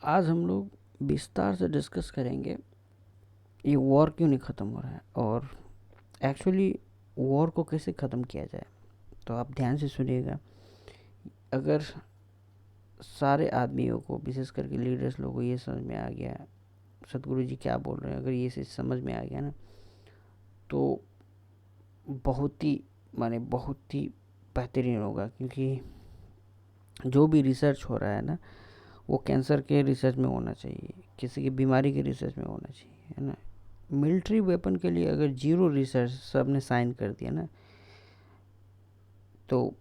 आज हम लोग विस्तार से डिस्कस करेंगे ये वॉर क्यों नहीं ख़त्म हो रहा है और एक्चुअली वॉर को कैसे ख़त्म किया जाए। तो आप ध्यान से सुनिएगा। अगर सारे आदमियों को, विशेष करके लीडर्स लोगों को ये समझ में आ गया सदगुरु जी क्या बोल रहे हैं, अगर ये चीज़ समझ में आ गया ना, तो बहुत ही बेहतरीन होगा। क्योंकि जो भी रिसर्च हो रहा है ना, वो कैंसर के रिसर्च में होना चाहिए, किसी की बीमारी के रिसर्च में होना चाहिए, है ना। मिलिट्री वेपन के लिए अगर 0 रिसर्च सब ने साइन कर दिया ना, तो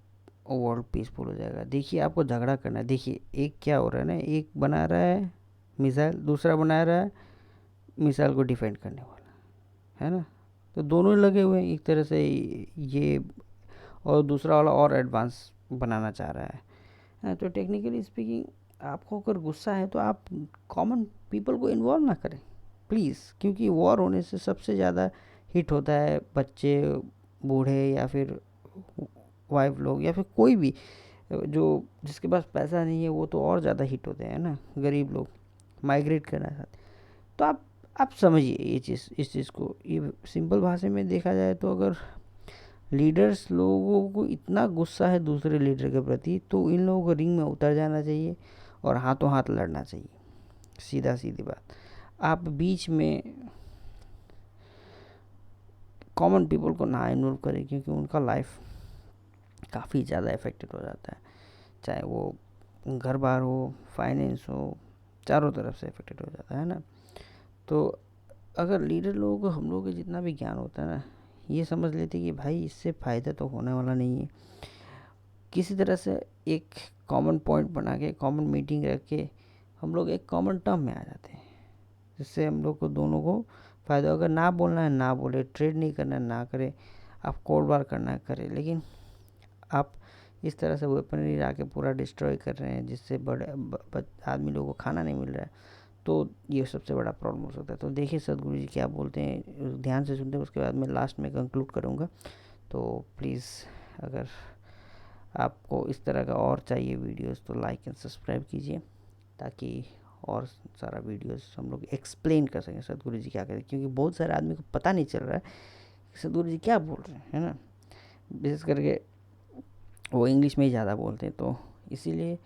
वर्ल्ड पीसफुल हो जाएगा। देखिए, आपको झगड़ा करना है। देखिए, एक क्या हो रहा है ना, एक बना रहा है मिसाइल, दूसरा बना रहा है मिसाइल को डिफेंड करने वाला, है ना। तो दोनों लगे हुए हैं एक तरह से ये, और दूसरा वाला और एडवांस बनाना चाह रहा है। तो टेक्निकली स्पीकिंग, आपको अगर गुस्सा है तो आप कॉमन पीपल को इन्वॉल्व ना करें प्लीज़। क्योंकि वॉर होने से सबसे ज़्यादा हिट होता है बच्चे, बूढ़े, या फिर वाइफ लोग, या फिर कोई भी जो जिसके पास पैसा नहीं है, वो तो और ज़्यादा हिट होते हैं ना। गरीब लोग माइग्रेट करना चाहते। तो आप समझिए ये चीज़, इस चीज़ को ये सिंपल भाषा में देखा जाए तो, अगर लीडर्स लोगों को इतना गुस्सा है दूसरे लीडर के प्रति, तो इन लोगों को रिंग में उतर जाना चाहिए और हाथों हाथ लड़ना चाहिए। सीधी बात। आप बीच में कॉमन पीपल को ना इन्वॉल्व करें, क्योंकि उनका लाइफ काफ़ी ज़्यादा इफेक्टेड हो जाता है। चाहे वो घर बार हो, फाइनेंस हो, चारों तरफ से इफेक्टेड हो जाता है ना। तो अगर लीडर लोगों को हम लोगों को जितना भी ज्ञान होता है ना, ये समझ लेते कि भाई इससे फ़ायदा तो होने वाला नहीं है, किसी तरह से एक कॉमन पॉइंट बना के, कॉमन मीटिंग रख के हम लोग एक कॉमन टर्म में आ जाते हैं, जिससे हम लोग को दोनों को फ़ायदा। अगर ना बोलना है ना बोले, ट्रेड नहीं करना है ना करे, आप कोड बार करना है करे, लेकिन आप इस तरह से वेपनरी ला के पूरा डिस्ट्रॉय कर रहे हैं, जिससे बड़े आदमी लोगों को खाना नहीं मिल रहा है। तो ये सबसे बड़ा प्रॉब्लम हो सकता है। तो देखिए सदगुरु जी क्या बोलते हैं, ध्यान से सुनते हैं, उसके बाद मैं लास्ट में कंक्लूड करूँगा। तो प्लीज़, अगर आपको इस तरह का और चाहिए वीडियोस, तो लाइक एंड सब्सक्राइब कीजिए, ताकि और सारा वीडियोस हम लोग एक्सप्लेन कर सकें सदगुरु जी क्या करें। क्योंकि बहुत सारे आदमी को पता नहीं चल रहा है कि सदगुरु जी क्या बोल रहे हैं, है ना। विशेष करके वो इंग्लिश में ही ज़्यादा बोलते हैं। तो इसीलिए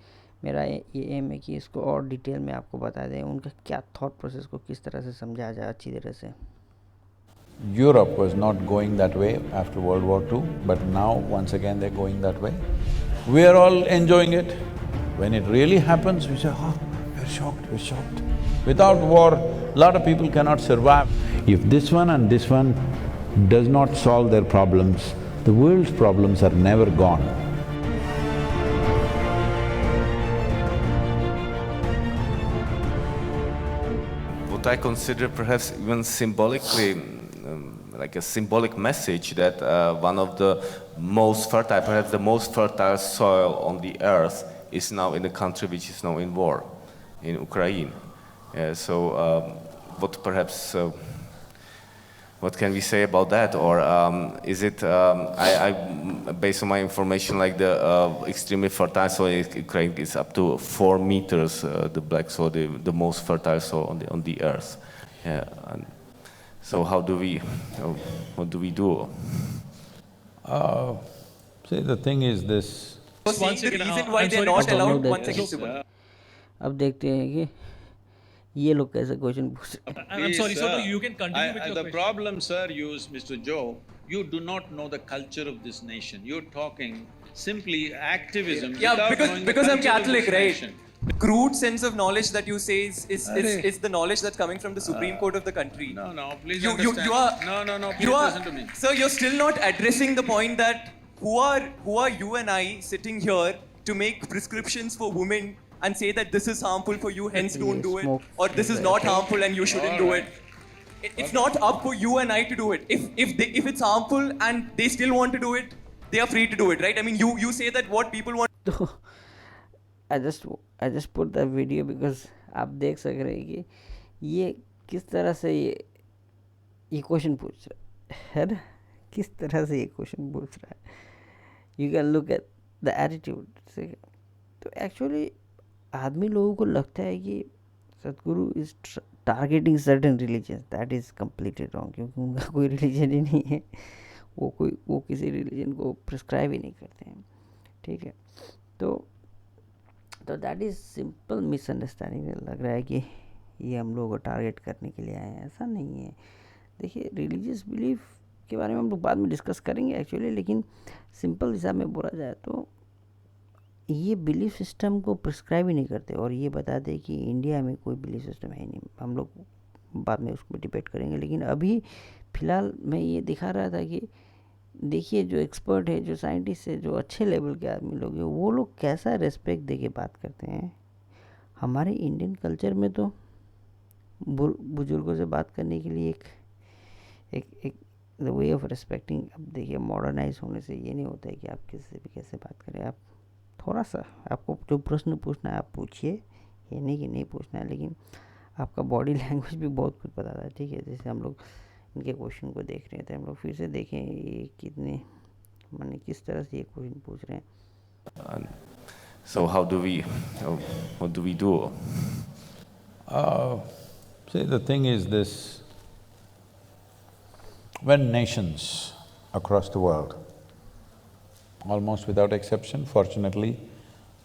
मेरा ये एम है कि इसको और डिटेल में आपको बता दें, उनका क्या थॉट प्रोसेस को किस तरह से समझाया जाए अच्छी तरह से। Europe was not going that way after World War II, but now once again they're going that way. We are all enjoying it. When it really happens, we say, oh, we're shocked. Without war, a lot of people cannot survive. If this one and this one does not solve their problems, the world's problems are never gone. What I consider perhaps even symbolically, like a symbolic message that one of the most fertile, perhaps the most fertile soil on the earth is now in a country which is now in war, in Ukraine. What perhaps, what can we say about that? Or is it, based on my information, like the extremely fertile soil in Ukraine is up to 4 meters, the black soil, the most fertile soil on the earth. So how do we, what do we do? See, the thing is this… Once the reason why they're not allowed… One second. अब देखते हैं कि ये लोग कैसे question पूछ रहे हैं। I'm sorry, sir, you can continue with your The question. problem, sir, Mr. Joe, you do not know the culture of this nation. You're talking simply activism. Yeah, without knowing the because I'm culture of Catholic, this right? nation. Crude sense of knowledge that you say is the knowledge that's coming from the Supreme Court of the country. No, please You understand. are… No, please You are… listen to me. Sir, you're still not addressing the point that who are you and I sitting here to make prescriptions for women and say that this is harmful for you, hence don't do it, or this is not harmful and you shouldn't do it. It's not up for you and I to do it. If it's harmful and they still want to do it, they are free to do it, right? I mean, you say that what people want… तो I just put that video because आप देख सक रहे हैं कि ये किस तरह से ये क्वेश्चन पूछ रहा है ना, किस तरह से ये क्वेश्चन पूछ रहा है। You can look at the attitude से। तो एक्चुअली आदमी लोगों को लगता है कि Sadhguru is targeting certain religions. That is completely wrong, क्योंकि उनका कोई रिलीजन ही नहीं है, वो किसी रिलीजन को प्रिस्क्राइब ही नहीं करते हैं, ठीक है। तो दैट इज़ सिंपल मिसअंडरस्टैंडिंग। लग रहा है कि ये हम लोगों को टारगेट करने के लिए आए हैं, ऐसा नहीं है। देखिए, रिलीजियस बिलीफ के बारे में हम लोग बाद में डिस्कस करेंगे एक्चुअली, लेकिन सिंपल हिसाब में बोला जाए तो ये बिलीफ सिस्टम को प्रिस्क्राइब ही नहीं करते, और ये बता दें कि इंडिया में कोई बिलीफ सिस्टम है नहीं। हम लोग बाद में उसको डिबेट करेंगे, लेकिन अभी फ़िलहाल मैं ये दिखा रहा था कि देखिए, जो एक्सपर्ट है, जो साइंटिस्ट है, जो अच्छे लेवल के आदमी लोग हैं, वो लोग कैसा रेस्पेक्ट दे के बात करते हैं। हमारे इंडियन कल्चर में तो बुजुर्गों से बात करने के लिए एक द वे ऑफ रिस्पेक्टिंग। अब देखिए, मॉडर्नाइज होने से ये नहीं होता है कि आप किसी से भी कैसे बात करें। आप थोड़ा सा, आपको जो प्रश्न पूछना है आप पूछिए, ये नहीं कि नहीं पूछना है, लेकिन आपका बॉडी लैंग्वेज भी बहुत कुछ बताता है, ठीक है। जैसे हम लोग इनके क्वेश्चन को देख रहे थे, हम लोग फिर से देखें ये कितने, माने किस तरह से ये क्वेश्चन पूछ रहे हैं। So what do we do? See, the thing is this, when nations across the world, almost without exception, fortunately,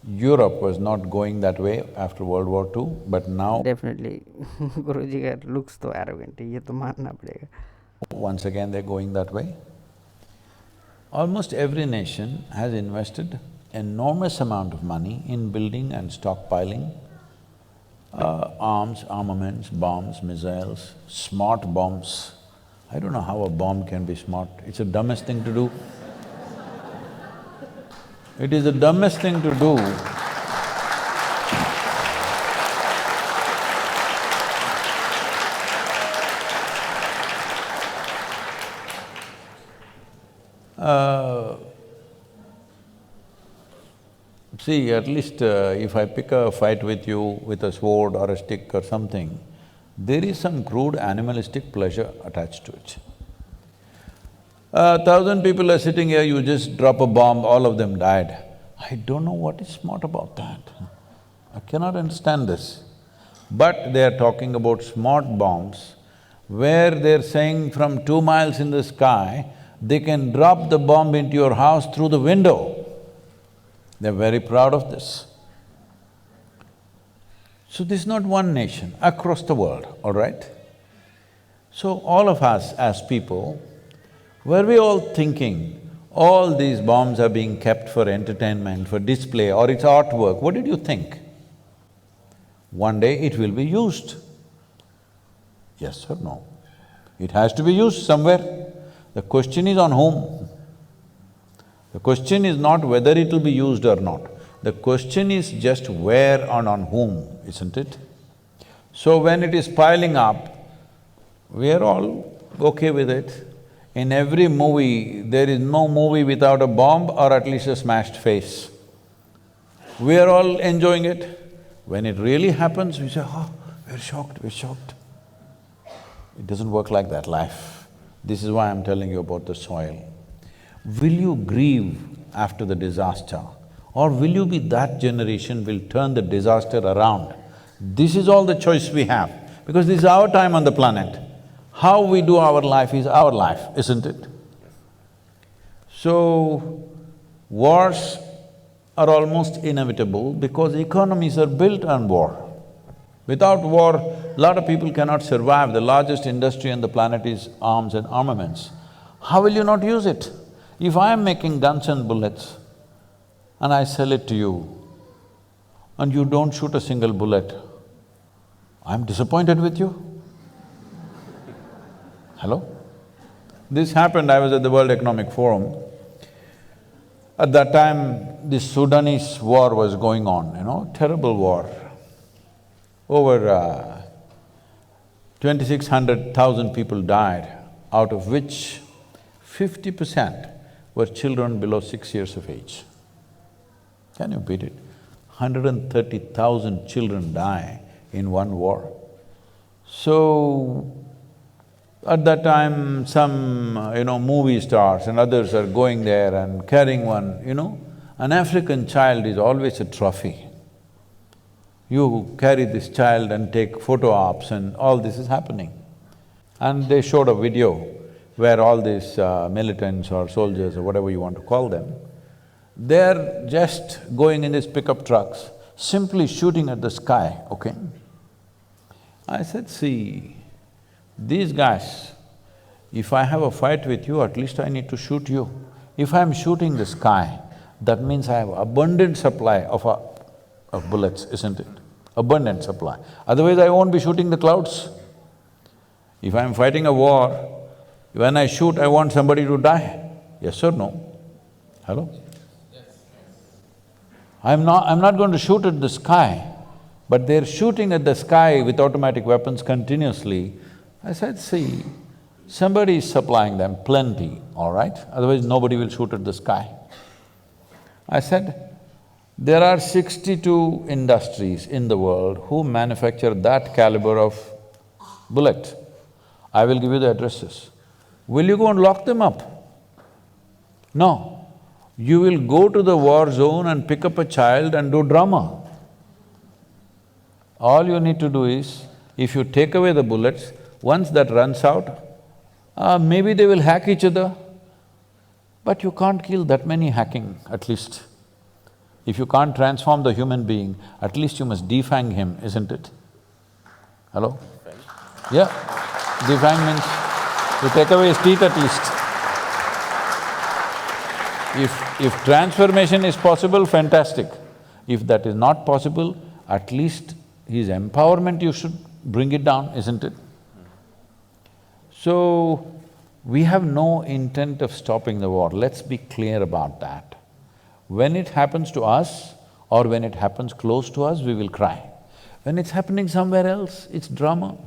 Europe was not going that way after World War II, but now… Definitely, Guruji ka looks तो arrogant है, ये तो मानना पड़ेगा। Once again they're going that way. Almost every nation has invested enormous amount of money in building and stockpiling arms, armaments, bombs, missiles, smart bombs. I don't know how a bomb can be smart. It's the dumbest thing to do. It is the dumbest thing to do. See, at least if I pick a fight with you with a sword or a stick or something, there is some crude animalistic pleasure attached to it. 1,000 people are sitting here, you just drop a bomb, all of them died. I don't know what is smart about that. I cannot understand this. But they are talking about smart bombs, where they're saying from 2 miles in the sky, they can drop the bomb into your house through the window. They're very proud of this. So this is not one nation, across the world, all right? So all of us as people, were we all thinking, all these bombs are being kept for entertainment, for display, or it's artwork, what did you think? One day it will be used. Yes or no? It has to be used somewhere. The question is on whom? The question is not whether it will be used or not. The question is just where and on whom, isn't it? So when it is piling up, we are all okay with it. In every movie, there is no movie without a bomb or at least a smashed face. We are all enjoying it. When it really happens, we say, oh, we're shocked, we're shocked. It doesn't work like that, life. This is why I'm telling you about the soil. Will you grieve after the disaster, or will you be that generation will turn the disaster around? This is all the choice we have, because this is our time on the planet. How we do our life is our life, isn't it? So, wars are almost inevitable because economies are built on war. Without war, a lot of people cannot survive. The largest industry on the planet is arms and armaments. How will you not use it? If I am making guns and bullets and I sell it to you and you don't shoot a single bullet, I'm disappointed with you. Hello? This happened, I was at the World Economic Forum. At that time, the Sudanese war was going on, terrible war. Over 2,600,000 people died, out of which 50% were children below 6 years of age. Can you beat it? 130,000 children die in one war. So, at that time, some, movie stars and others are going there and carrying one, an African child is always a trophy. You carry this child and take photo ops and all this is happening. And they showed a video where all these militants or soldiers or whatever you want to call them, they're just going in these pickup trucks, simply shooting at the sky, okay? I said, see, these guys, if I have a fight with you, at least I need to shoot you. If I'm shooting the sky, that means I have abundant supply of bullets, isn't it? Abundant supply. Otherwise I won't be shooting the clouds. If I'm fighting a war, when I shoot, I want somebody to die. Yes or no? Hello? I'm not going to shoot at the sky, but they're shooting at the sky with automatic weapons continuously. I said, see, somebody is supplying them plenty, all right? Otherwise nobody will shoot at the sky. I said, there are 62 industries in the world who manufacture that caliber of bullet. I will give you the addresses. Will you go and lock them up? No. You will go to the war zone and pick up a child and do drama. All you need to do is, if you take away the bullets, once that runs out, maybe they will hack each other, but you can't kill that many hacking, at least. If you can't transform the human being, at least you must defang him, isn't it? Hello? Yeah, defang means you take away his teeth at least. If transformation is possible, fantastic. If that is not possible, at least his empowerment you should bring it down, isn't it? So, we have no intent of stopping the war, let's be clear about that. When it happens to us or when it happens close to us, we will cry. When it's happening somewhere else, it's drama.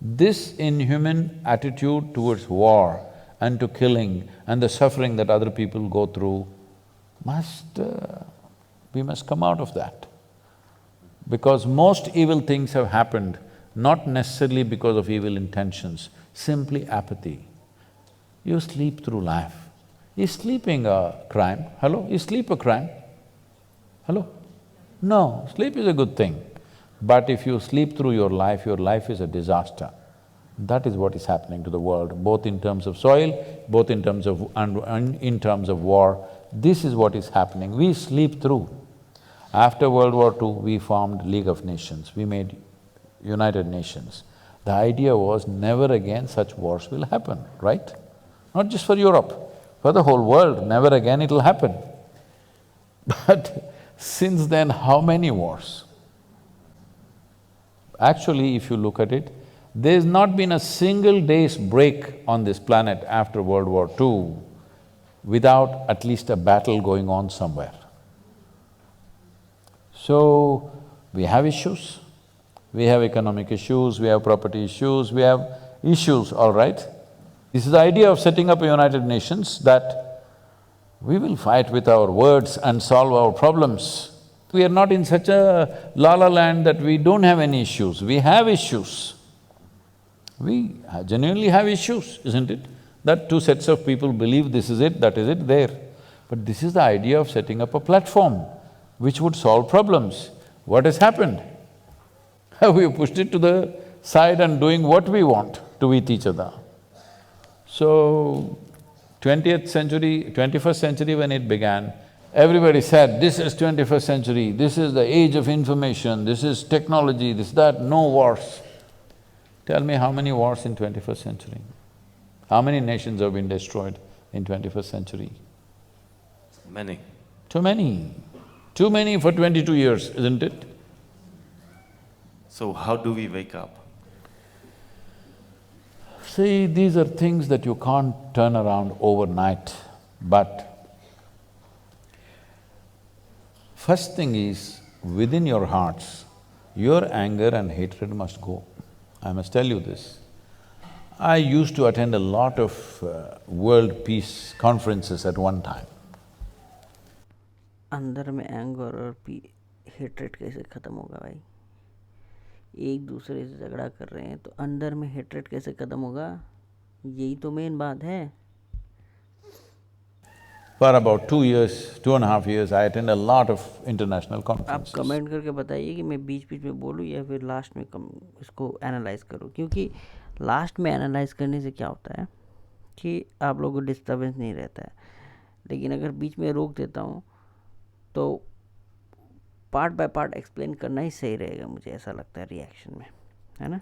This inhuman attitude towards war and to killing and the suffering that other people go through we must come out of that. Because most evil things have happened not necessarily because of evil intentions, simply apathy. You sleep through life. Is sleeping a crime? Hello? Is sleep a crime? Hello? No, sleep is a good thing. But if you sleep through your life is a disaster. That is what is happening to the world, both in terms of soil, both in terms of… and in terms of war. This is what is happening, we sleep through. After World War II, we formed League of Nations, we made United Nations. The idea was never again such wars will happen, right? Not just for Europe, for the whole world, never again it'll happen. But since then, how many wars? Actually, if you look at it, there's not been a single day's break on this planet after World War II without at least a battle going on somewhere. So, we have issues, we have economic issues, we have property issues, we have issues, all right? This is the idea of setting up a United Nations, that we will fight with our words and solve our problems. We are not in such a la-la land that we don't have any issues, we have issues. We genuinely have issues, isn't it? That two sets of people believe this is it, that is it, there. But this is the idea of setting up a platform which would solve problems. What has happened? We have pushed it to the side and doing what we want to with each other. So, 20th century, 21st century when it began, everybody said, this is 21st century, this is the age of information, this is technology, this, that, no wars. Tell me how many wars in 21st century? How many nations have been destroyed in 21st century? Many. Too many. Too many for 22 years, isn't it? So how do we wake up? See, these are things that you can't turn around overnight, but first thing is, within your hearts, your anger and hatred must go. I must tell you this. I used to attend a lot of world peace conferences at one time. अंदर में anger और hatred कैसे ख़त्म होगा भाई? एक दूसरे से झगड़ा कर रहे हैं तो अंदर में हेट्रेड कैसे ख़त्म होगा? यही तो मेन बात है। For about 2 years, 2.5 years, I attend a lot of international आप conferences. कमेंट करके बताइए कि मैं बीच बीच में बोलूँ या फिर लास्ट में इसको एनालाइज करूँ, क्योंकि लास्ट में एनालाइज करने से क्या होता है कि आप लोगों को डिस्टर्बेंस नहीं रहता है, लेकिन अगर बीच में रोक देता हूँ तो पार्ट बाय पार्ट एक्सप्लेन करना ही सही रहेगा, मुझे ऐसा लगता है रिएक्शन में, है ना।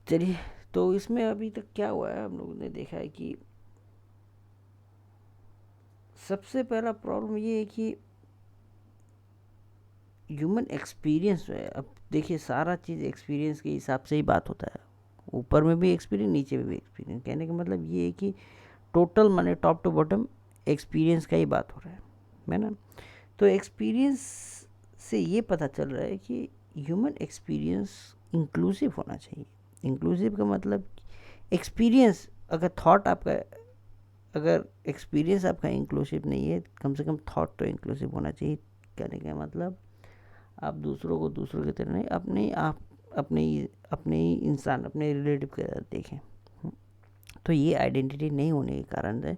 चलिए, तो इसमें अभी तक क्या हुआ है, हम लोगों ने देखा है कि सबसे पहला प्रॉब्लम ये है कि ह्यूमन एक्सपीरियंस जो है, अब देखिए सारा चीज़ एक्सपीरियंस के हिसाब से ही बात होता है, ऊपर में भी एक्सपीरियंस, नीचे में भी एक्सपीरियंस। कहने का मतलब ये है कि टोटल माने टॉप टू बॉटम एक्सपीरियंस का ही बात हो रहा है ना। तो एक्सपीरियंस से ये पता चल रहा है कि ह्यूमन एक्सपीरियंस इंक्लूसिव होना चाहिए। इंक्लूसिव का मतलब एक्सपीरियंस, अगर थॉट आपका, अगर एक्सपीरियंस आपका इंक्लूसिव नहीं है, कम से कम थॉट तो इंक्लूसिव होना चाहिए। कहने का मतलब आप दूसरों को दूसरों की तरह नहीं, अपने ही इंसान, अपने रिलेटिव की तरह देखें। तो ये आइडेंटिटी नहीं होने के कारण है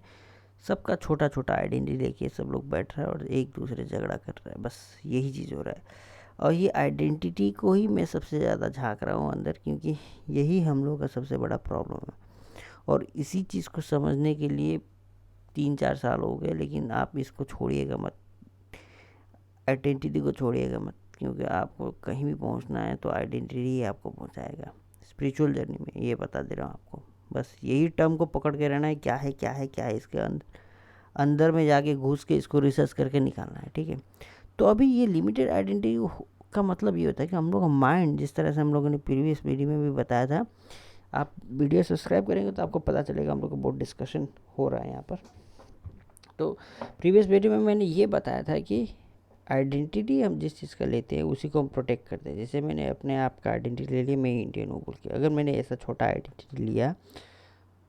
सबका छोटा छोटा आइडेंटिटी लेके सब लोग बैठ रहा है और एक दूसरे झगड़ा कर रहा है, बस यही चीज़ हो रहा है। और ये आइडेंटिटी को ही मैं सबसे ज़्यादा झांक रहा हूँ अंदर, क्योंकि यही हम लोग का सबसे बड़ा प्रॉब्लम है। और इसी चीज़ को समझने के लिए 3-4 साल हो गए, लेकिन आप इसको छोड़िएगा मत, आइडेंटिटी को छोड़िएगा मत, क्योंकि आपको कहीं भी पहुंचना है तो आइडेंटिटी ही आपको पहुंचाएगा स्पिरिचुअल जर्नी में, ये बता दे रहा हूँ आपको। बस यही टर्म को पकड़ के रहना है, क्या है क्या है क्या है, इसके अंदर में जाके घुस के इसको रिसर्च करके निकालना है, ठीक है। तो अभी ये लिमिटेड आइडेंटिटी का मतलब ये होता है कि हम लोग का माइंड, जिस तरह से हम लोगों ने प्रीवियस वीडियो में भी बताया था, आप वीडियो सब्सक्राइब करेंगे तो आपको पता चलेगा, हम लोग का बहुत डिस्कशन हो रहा है यहाँ पर। तो प्रीवियस वीडियो में मैंने ये बताया था कि आइडेंटिटी हम जिस चीज़ का लेते हैं उसी को हम प्रोटेक्ट करते हैं। जैसे मैंने अपने आप का आइडेंटिटी ले लिया, मैं इंडियन हूँ बोल के, अगर मैंने ऐसा छोटा आइडेंटिटी लिया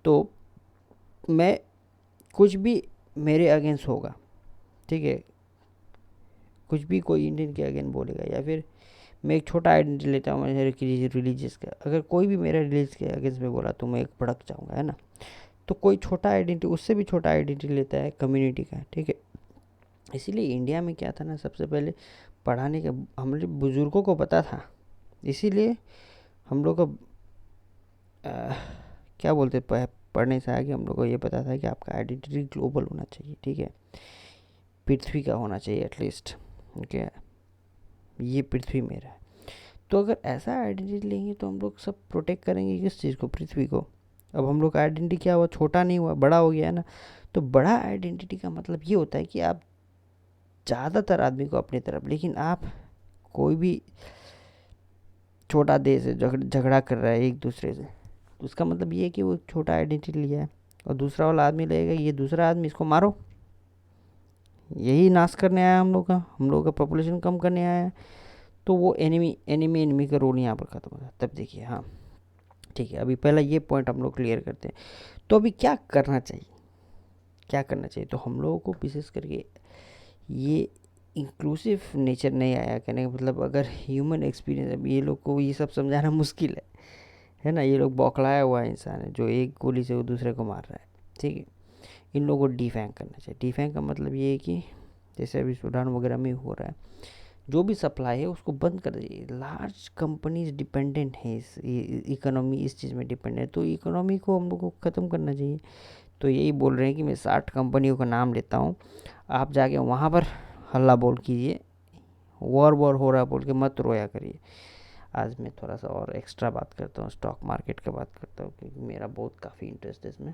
तो मैं कुछ भी मेरे अगेंस्ट होगा, ठीक है, कुछ भी कोई इंडियन के अगेंस्ट बोलेगा, या फिर मैं एक छोटा आइडेंटिटी लेता हूँ मेरे रिलीजियस का, अगर कोई भी मेरा रिलीजियस के अगेंस्ट में बोला तो मैं एक भड़क जाऊँगा, है ना। तो कोई छोटा आइडेंटिटी उससे भी छोटा आइडेंटिटी लेता है कम्युनिटी का, ठीक है। इसीलिए इंडिया में क्या था ना, सबसे पहले पढ़ाने का हमारे बुज़ुर्गों को पता था, इसीलिए हम लोग को क्या बोलते पढ़ने से आगे हम लोग को ये पता था कि आपका आइडेंटिटी ग्लोबल होना चाहिए, ठीक है, पृथ्वी का होना चाहिए एटलीस्ट, ओके, ये पृथ्वी मेरा है। तो अगर ऐसा आइडेंटिटी लेंगे तो हम लोग सब प्रोटेक्ट करेंगे किस चीज़ को, पृथ्वी को। अब हम लोग का आइडेंटिटी क्या हुआ, छोटा नहीं हुआ, बड़ा हो गया है ना। तो बड़ा आइडेंटिटी का मतलब ये होता है कि आप ज़्यादातर आदमी को अपनी तरफ, लेकिन आप कोई भी छोटा देश है झगड़ा कर रहा है एक दूसरे से, तो उसका मतलब ये है कि वो एक छोटा आइडेंटिटी लिया है, और दूसरा वाला आदमी लगेगा ये दूसरा आदमी, इसको मारो, यही नाश करने आया हम लोग का पॉपुलेशन कम करने आया है। तो वो एनिमी का रोल यहाँ पर ख़त्म होता है। तब देखिए, हाँ ठीक है, अभी पहला ये पॉइंट हम लोग क्लियर करते हैं। तो अभी क्या करना चाहिए, तो हम लोगों को विशेष करके ये इंक्लूसिव नेचर नहीं आया, कहने का मतलब अगर ह्यूमन एक्सपीरियंस, अब ये लोग को ये सब समझाना मुश्किल है ना। ये लोग बौखलाया हुआ इंसान है जो एक गोली से वो दूसरे को मार रहा है, ठीक है। इन लोगों को डिफैंग करना चाहिए। डिफैंग का मतलब ये है कि जैसे अभी सूडान वगैरह में हो रहा है, जो भी सप्लाई है उसको बंद कर दीजिए। लार्ज कंपनीज डिपेंडेंट है, इस इकोनॉमी इस चीज़ में डिपेंडेंट है, तो इकोनॉमी को हम लोग को ख़त्म करना चाहिए। तो यही बोल रहे हैं कि मैं 60 कंपनियों का नाम लेता हूँ, आप जाके वहाँ पर हल्ला बोल कीजिए, वॉर हो रहा है बोल के मत रोया करिए। आज मैं थोड़ा सा और एक्स्ट्रा बात करता हूँ, स्टॉक मार्केट का बात करता हूँ, क्योंकि मेरा बहुत काफ़ी इंटरेस्ट है इसमें।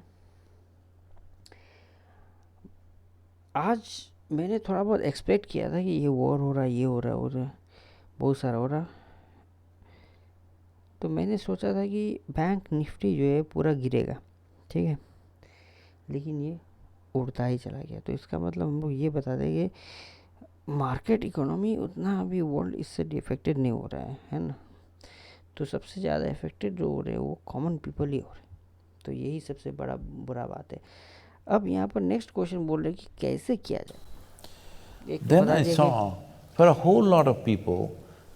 आज मैंने थोड़ा बहुत एक्सपेक्ट किया था कि ये वॉर हो रहा है, ये हो रहा है और बहुत सारा हो रहा, तो मैंने सोचा था कि बैंक निफ्टी जो है पूरा गिरेगा, ठीक है, लेकिन ये उड़ता ही चला गया। तो इसका मतलब हम लोग ये बता दें कि मार्केट इकोनॉमी उतना अभी वर्ल्ड इससे इफेक्टेड नहीं हो रहा है ना। तो सबसे ज़्यादा इफेक्टेड जो हो रहे हैं वो कॉमन पीपल ही हो रहे हैं। तो यही सबसे बड़ा बुरा बात है। अब यहाँ पर नेक्स्ट क्वेश्चन बोल रहे हैं कि कैसे किया जाए। Then I saw, for a whole lot of people,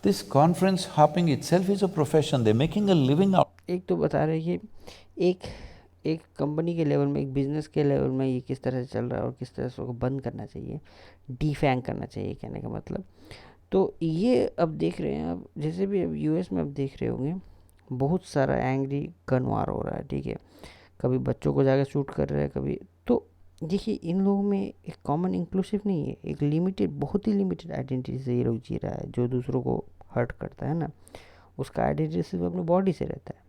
this conference hopping itself is a profession, they're making a living out. एक तो बता रहे कि एक एक कंपनी के लेवल में, एक बिजनेस के लेवल में ये किस तरह से चल रहा है और किस तरह से उसको बंद करना चाहिए, डिफैंग करना चाहिए, कहने का मतलब। तो ये अब देख रहे हैं, अब जैसे भी अब यूएस में अब देख रहे होंगे बहुत सारा एंग्री गन वार हो रहा है, ठीक है, कभी बच्चों को जाके शूट कर रहे हैं, कभी। तो देखिए इन लोगों में एक कॉमन इंक्लूसिव नहीं है, एक लिमिटेड, बहुत ही लिमिटेड आइडेंटिटी से ये लोग जी रहा है। जो दूसरों को हर्ट करता है ना, उसका आइडेंटिटी सिर्फ अपनी बॉडी से रहता है,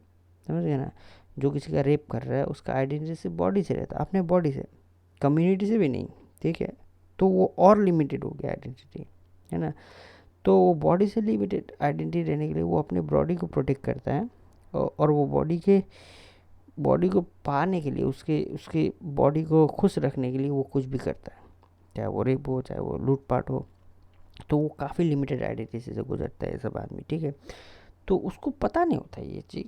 समझ गए ना। जो किसी का रेप कर रहा है उसका आइडेंटिटी सिर्फ बॉडी से रहता है, अपने बॉडी से, कम्युनिटी से भी नहीं, ठीक है। तो वो और लिमिटेड हो गया आइडेंटिटी, है ना। तो वो बॉडी से लिमिटेड आइडेंटिटी रहने के लिए वो अपने बॉडी को प्रोटेक्ट करता है, और वो बॉडी को पाने के लिए, उसके बॉडी को खुश रखने के लिए वो कुछ भी करता है, चाहे वो रेप हो, चाहे वो लूटपाट हो। तो वो काफ़ी लिमिटेड आइडेंटिटी से गुजरता है सब आदमी, ठीक है। तो उसको पता नहीं होता ये चीज़,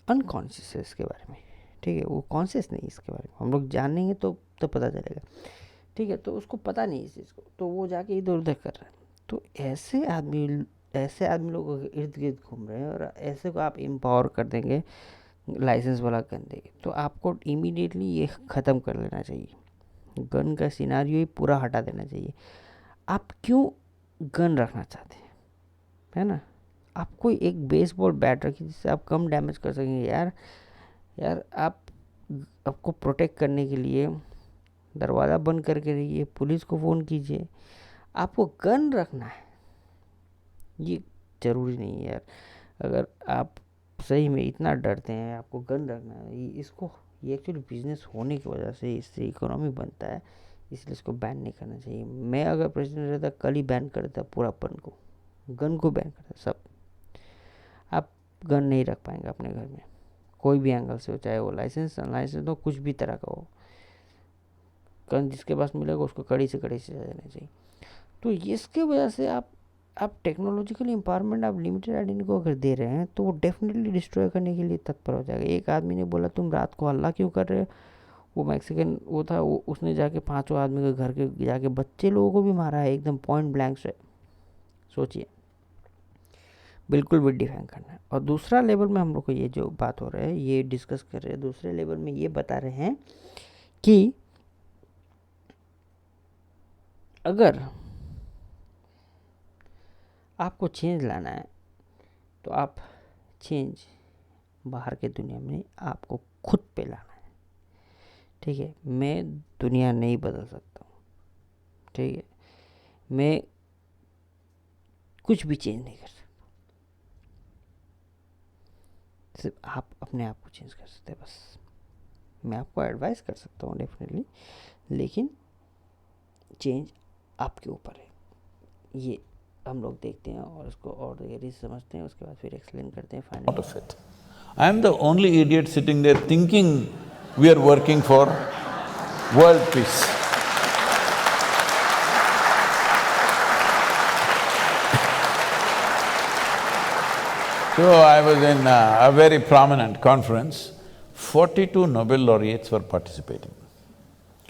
अनकॉन्शियस है इसके बारे में, ठीक है। वो कॉन्शियस नहीं इसके बारे में, हम लोग जानेंगे तो पता चलेगा, ठीक है। तो उसको पता नहीं इस चीज़ को, तो वो जाके इधर उधर कर रहा है। तो ऐसे आदमी लोगों के इर्द गिर्द घूम रहे हैं, और ऐसे को आप एम्पावर कर देंगे, लाइसेंस वाला गन देंगे, तो आपको इमीडिएटली ये ख़त्म कर लेना चाहिए। गन का सिनारियो ही पूरा हटा देना चाहिए। आप क्यों गन रखना चाहते हैं, है ना। आप कोई एक बेसबॉल बैट रखिए जिससे आप कम डैमेज कर सकेंगे। यार आपको प्रोटेक्ट करने के लिए दरवाज़ा बंद करके रहिए, पुलिस को फ़ोन कीजिए। आपको गन रखना है ये ज़रूरी नहीं है यार। अगर आप सही में इतना डरते हैं, आपको गन रखना है, ये एक्चुअली बिजनेस होने की वजह से इससे इकोनॉमी बनता है, इसलिए इसको बैन नहीं करना चाहिए। मैं अगर प्रेसिडेंट रहता कल ही बैन कर देता पूरा गन को बैन करता सब। आप गन नहीं रख पाएंगे अपने घर में कोई भी एंगल से हो, चाहे वो लाइसेंस अनलाइसेंस हो, कुछ भी तरह का हो। गन जिसके पास मिलेगा उसको कड़ी से सजा देना चाहिए। तो इसके वजह से आप टेक्नोलॉजिकल एम्पावरमेंट, आप लिमिटेड आइडेंटिटी को अगर दे रहे हैं तो वो डेफिनेटली डिस्ट्रॉय करने के लिए तत्पर हो जाएगा। एक आदमी ने बोला तुम रात को हल्ला क्यों कर रहे हो, वो मैक्सिकन वो था, उसने जाके 5 आदमी के घर के जाके बच्चे लोगों को भी मारा है, एकदम पॉइंट ब्लैंक से। सोचिए, बिल्कुल भी डिफाइन करना है। और दूसरा लेवल में हम लोग को ये जो बात हो रहा है, ये डिस्कस कर रहे हैं, दूसरे लेवल में ये बता रहे हैं कि अगर आपको चेंज लाना है तो आप चेंज बाहर के दुनिया में आपको खुद पे लाना है, ठीक है। मैं दुनिया नहीं बदल सकता हूँ, ठीक है, मैं कुछ भी चेंज नहीं कर सकता, सिर्फ आप अपने आप को चेंज कर सकते हैं बस। मैं आपको एडवाइस कर सकता हूँ डेफिनेटली, लेकिन चेंज आपके ऊपर है। ये हम लोग देखते हैं और उसको और गहरी से समझते हैं, उसके बाद फिर एक्सप्लेन करते हैं finally. Out of it. I am the only idiot sitting there thinking we are working for world peace. So I was in a very prominent conference, 42 Nobel laureates were participating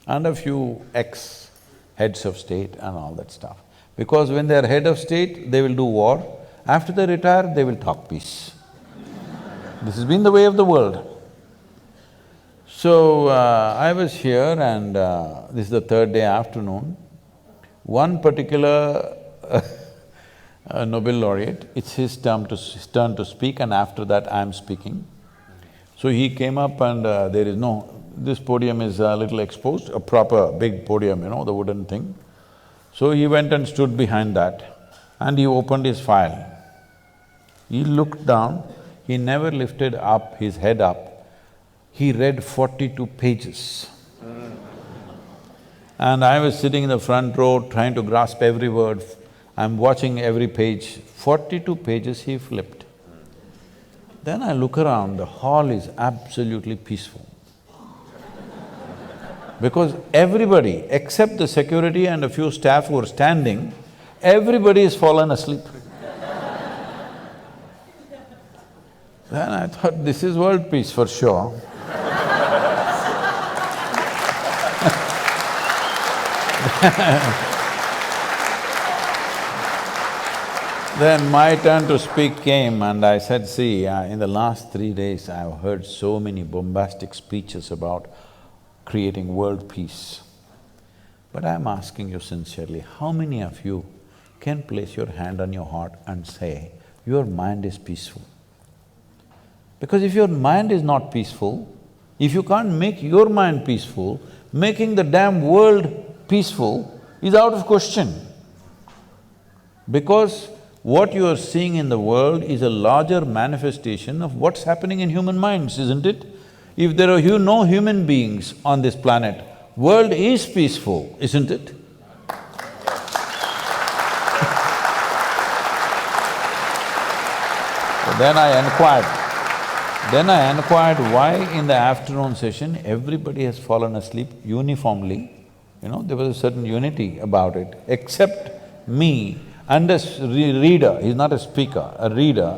and a few ex-heads of state and all that stuff. Because when they are head of state, they will do war. After they retire, they will talk peace. This has been the way of the world. So, I was here and this is the third day afternoon. One particular Nobel laureate, it's his turn to speak, and after that I'm speaking. So he came up and there is this podium is a little exposed, a proper big podium, the wooden thing. So he went and stood behind that and he opened his file. He looked down, he never lifted up his head up. He read 42 pages. And I was sitting in the front row trying to grasp every word. I'm watching every page. 42 pages he flipped. Then I look around, the hall is absolutely peaceful. Because everybody, except the security and a few staff who are standing, everybody has fallen asleep. Then I thought, this is world peace for sure. Then my turn to speak came and I said, see, in the last 3 days I've heard so many bombastic speeches about creating world peace. But I'm asking you sincerely, how many of you can place your hand on your heart and say, your mind is peaceful? Because if your mind is not peaceful, if you can't make your mind peaceful, making the damn world peaceful is out of question. Because what you are seeing in the world is a larger manifestation of what's happening in human minds, isn't it? If there are no human beings on this planet, world is peaceful, isn't it? So then I inquired why in the afternoon session everybody has fallen asleep uniformly. You know, there was a certain unity about it, except me and a reader, he's not a speaker, a reader.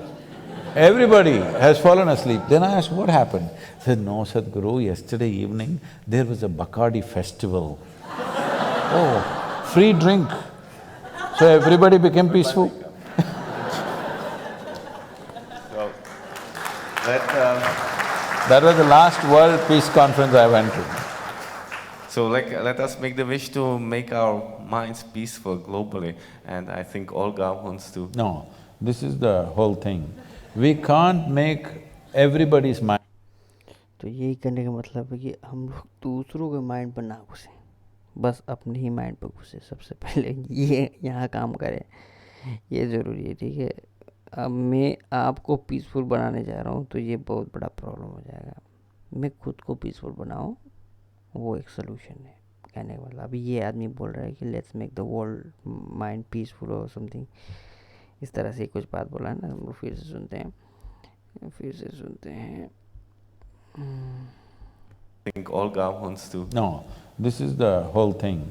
Everybody has fallen asleep. Then I asked, what happened? He said, no, Sadhguru, yesterday evening there was a Bacardi festival. Oh, free drink. So everybody became peaceful. So, That was the last World Peace Conference I went to. so let us make the wish to make our minds peaceful globally, and I think Olga wants to… No, this is the whole thing. We can't make everybody's mind… तो यही करने का मतलब है कि हम लोग दूसरों के माइंड पर ना घुसें, बस अपने ही माइंड पर घुसे। सबसे पहले ये यहाँ काम करें, ये ज़रूरी है, ठीक है। अब मैं आपको पीसफुल बनाने जा रहा हूँ तो ये बहुत बड़ा प्रॉब्लम हो जाएगा। मैं खुद को पीसफुल बनाऊँ, वो एक सलूशन है। कहने का मतलब अभी ये आदमी बोल रहा है कि let's make the world mind peaceful और समथिंग, इस तरह से कुछ बात बोला है ना। हम लोग फिर से सुनते हैं। I think Olga wants to… No, this is the whole thing.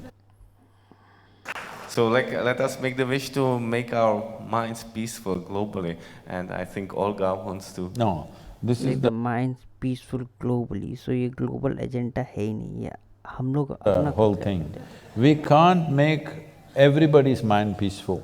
So let us make the wish to make our minds peaceful globally, and I think Olga wants to… No, this make is the minds peaceful globally. So ये global agenda है ही नहीं, ये हम लोग the अपना whole thing. We can't make everybody's mind peaceful.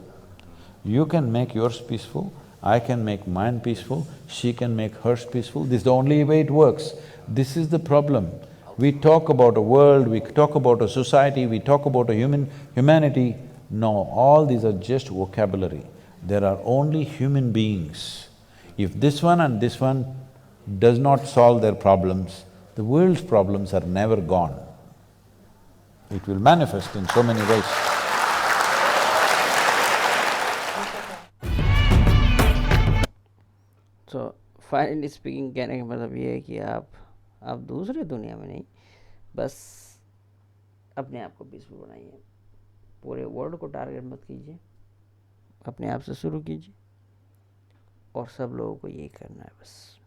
You can make yours peaceful, I can make mine peaceful, she can make hers peaceful, this is the only way it works. This is the problem. We talk about a world, we talk about a society, we talk about a humanity. No, all these are just vocabulary. There are only human beings. If this one and this one does not solve their problems, the world's problems are never gone. It will manifest in so many ways. So finally speaking कहने का मतलब ये है कि आप दूसरे दुनिया में नहीं, बस अपने आप को पीसफुल बनाइए। पूरे वर्ल्ड को टारगेट मत कीजिए, अपने आप से शुरू कीजिए और सब लोगों को यही करना है बस।